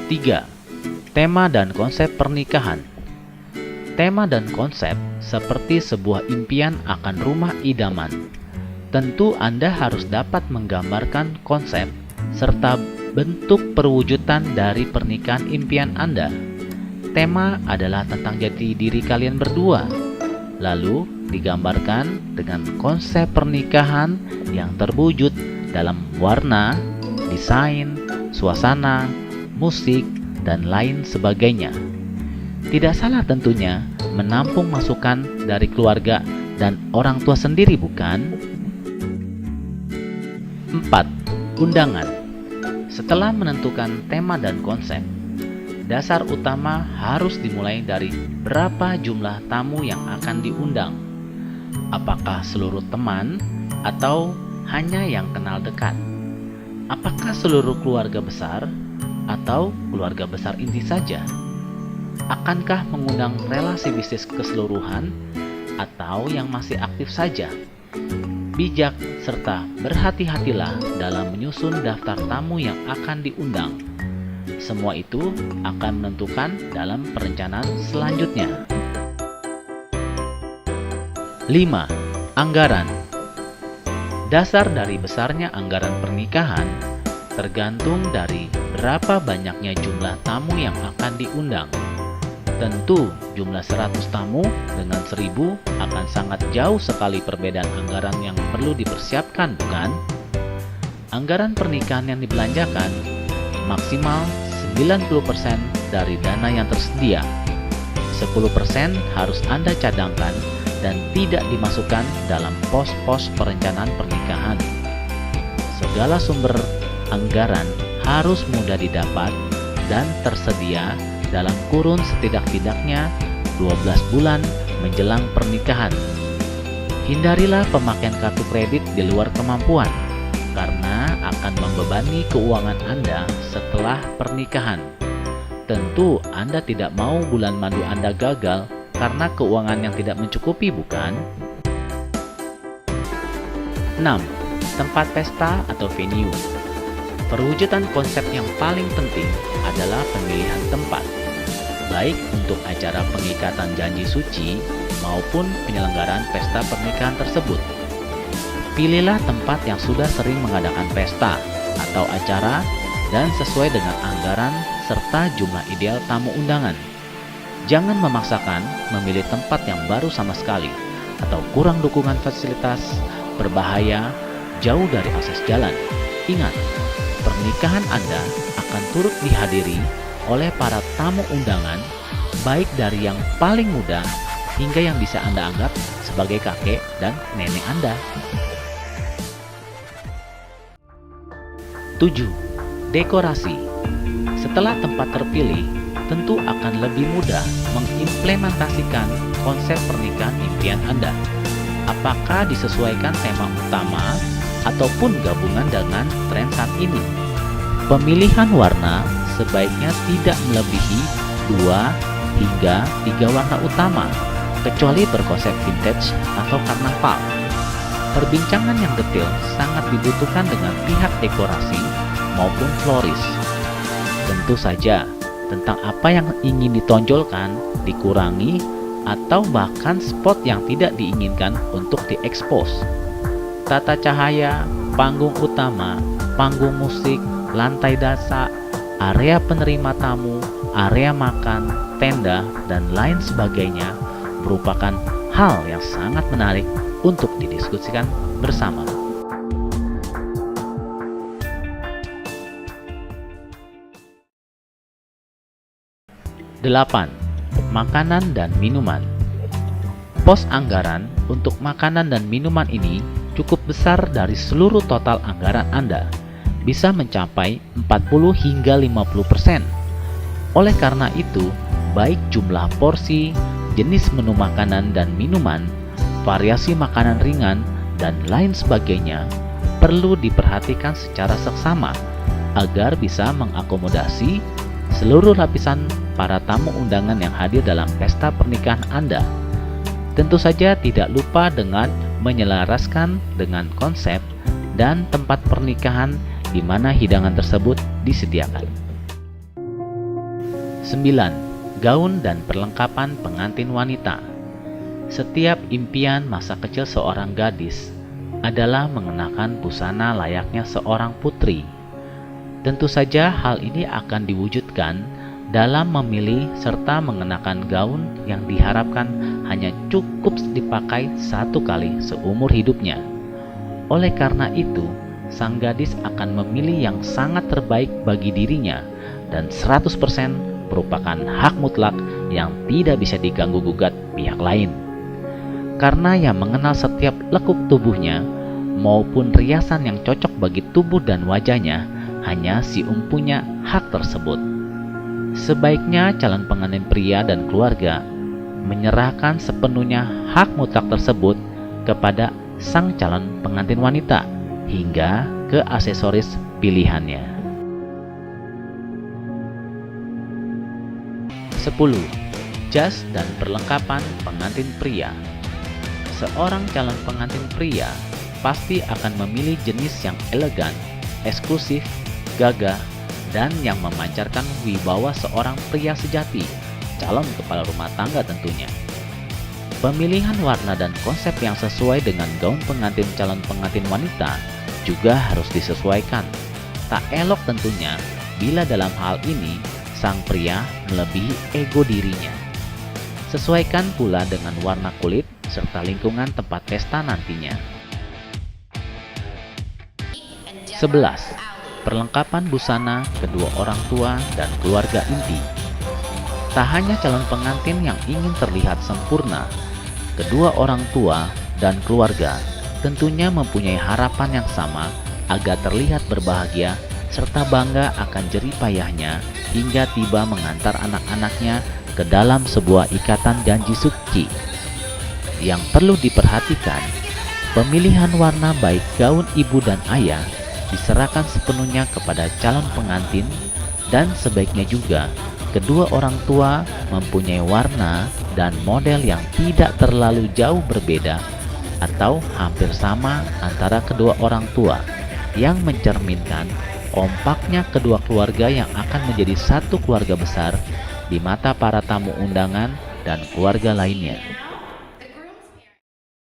3. Tema dan konsep pernikahan. Tema dan konsep seperti sebuah impian akan rumah idaman. Tentu Anda harus dapat menggambarkan konsep serta bentuk perwujudan dari pernikahan impian Anda. Tema adalah tentang jati diri kalian berdua, lalu digambarkan dengan konsep pernikahan yang terwujud dalam warna, desain, suasana, musik, dan lain sebagainya. Tidak salah tentunya menampung masukan dari keluarga dan orang tua sendiri, bukan? 4. Undangan. Setelah menentukan tema dan konsep, dasar utama harus dimulai dari berapa jumlah tamu yang akan diundang. Apakah seluruh teman atau hanya yang kenal dekat? Apakah seluruh keluarga besar atau keluarga besar inti saja? Akankah mengundang relasi bisnis keseluruhan atau yang masih aktif saja? Bijak serta berhati-hatilah dalam menyusun daftar tamu yang akan diundang. Semua itu akan menentukan dalam perencanaan selanjutnya. 5. Anggaran. Dasar dari besarnya anggaran pernikahan tergantung dari berapa banyaknya jumlah tamu yang akan diundang. Tentu jumlah 100 tamu dengan 1000 akan sangat jauh sekali perbedaan anggaran yang perlu dipersiapkan, bukan? Anggaran pernikahan yang dibelanjakan maksimal 90% dari dana yang tersedia. 10% harus Anda cadangkan dan tidak dimasukkan dalam pos-pos perencanaan pernikahan. Segala sumber anggaran harus mudah didapat dan tersedia dalam kurun setidak-tidaknya 12 bulan menjelang pernikahan. Hindarilah pemakaian kartu kredit di luar kemampuan, karena akan membebani keuangan Anda setelah pernikahan. Tentu Anda tidak mau bulan madu Anda gagal karena keuangan yang tidak mencukupi, bukan? 6. Tempat pesta atau venue. Perwujudan konsep yang paling penting adalah pemilihan tempat, baik untuk acara pengikatan janji suci maupun penyelenggaraan pesta pernikahan tersebut. Pilihlah tempat yang sudah sering mengadakan pesta atau acara dan sesuai dengan anggaran serta jumlah ideal tamu undangan. Jangan memaksakan memilih tempat yang baru sama sekali atau kurang dukungan fasilitas, berbahaya, jauh dari akses jalan. Ingat, pernikahan Anda akan turut dihadiri oleh para tamu undangan, baik dari yang paling muda hingga yang bisa Anda anggap sebagai kakek dan nenek Anda. 7. Dekorasi. Setelah tempat terpilih, tentu akan lebih mudah mengimplementasikan konsep pernikahan impian Anda. Apakah disesuaikan tema utama ataupun gabungan dengan tren saat ini? Pemilihan warna sebaiknya tidak melebihi 2 hingga 3 warna utama, kecuali berkonsep vintage atau karnaval. Perbincangan yang detail sangat dibutuhkan dengan pihak dekorasi maupun floris. Tentu saja, tentang apa yang ingin ditonjolkan dikurangi atau bahkan spot yang tidak diinginkan untuk diekspos. Tata cahaya, panggung utama, panggung musik, lantai dasar, area penerima tamu, area makan, tenda, dan lain sebagainya merupakan hal yang sangat menarik untuk didiskusikan bersama. 8. Makanan dan minuman. Pos anggaran untuk makanan dan minuman ini cukup besar dari seluruh total anggaran Anda, bisa mencapai 40 hingga 50%. Oleh karena itu, baik jumlah porsi, jenis menu makanan dan minuman, variasi makanan ringan, dan lain sebagainya perlu diperhatikan secara seksama agar bisa mengakomodasi seluruh lapisan para tamu undangan yang hadir dalam pesta pernikahan Anda. Tentu saja tidak lupa dengan menyelaraskan dengan konsep dan tempat pernikahan di mana hidangan tersebut disediakan. 9. Gaun dan perlengkapan pengantin wanita. Setiap impian masa kecil seorang gadis adalah mengenakan busana layaknya seorang putri. Tentu saja hal ini akan diwujudkan dalam memilih serta mengenakan gaun yang diharapkan hanya cukup dipakai satu kali seumur hidupnya. Oleh karena itu, sang gadis akan memilih yang sangat terbaik bagi dirinya dan 100% merupakan hak mutlak yang tidak bisa diganggu-gugat pihak lain. Karena yang mengenal setiap lekuk tubuhnya maupun riasan yang cocok bagi tubuh dan wajahnya hanya si punya hak tersebut. Sebaiknya calon pengantin pria dan keluarga menyerahkan sepenuhnya hak mutlak tersebut kepada sang calon pengantin wanita hingga ke aksesoris pilihannya. 10. Jas dan perlengkapan pengantin pria. Seorang calon pengantin pria pasti akan memilih jenis yang elegan, eksklusif, gagah, dan yang memancarkan wibawa seorang pria sejati, calon kepala rumah tangga tentunya. Pemilihan warna dan konsep yang sesuai dengan gaun pengantin calon pengantin wanita juga harus disesuaikan. Tak elok tentunya bila dalam hal ini sang pria melebihi ego dirinya. Sesuaikan pula dengan warna kulit serta lingkungan tempat pesta nantinya. 11. Perlengkapan busana kedua orang tua dan keluarga inti. Tak hanya calon pengantin yang ingin terlihat sempurna, kedua orang tua dan keluarga tentunya mempunyai harapan yang sama agar terlihat berbahagia serta bangga akan jerih payahnya hingga tiba mengantar anak-anaknya ke dalam sebuah ikatan janji suci. Yang perlu diperhatikan, pemilihan warna baik gaun ibu dan ayah diserahkan sepenuhnya kepada calon pengantin, dan sebaiknya juga kedua orang tua mempunyai warna dan model yang tidak terlalu jauh berbeda atau hampir sama antara kedua orang tua, yang mencerminkan kompaknya kedua keluarga yang akan menjadi satu keluarga besar di mata para tamu undangan dan keluarga lainnya.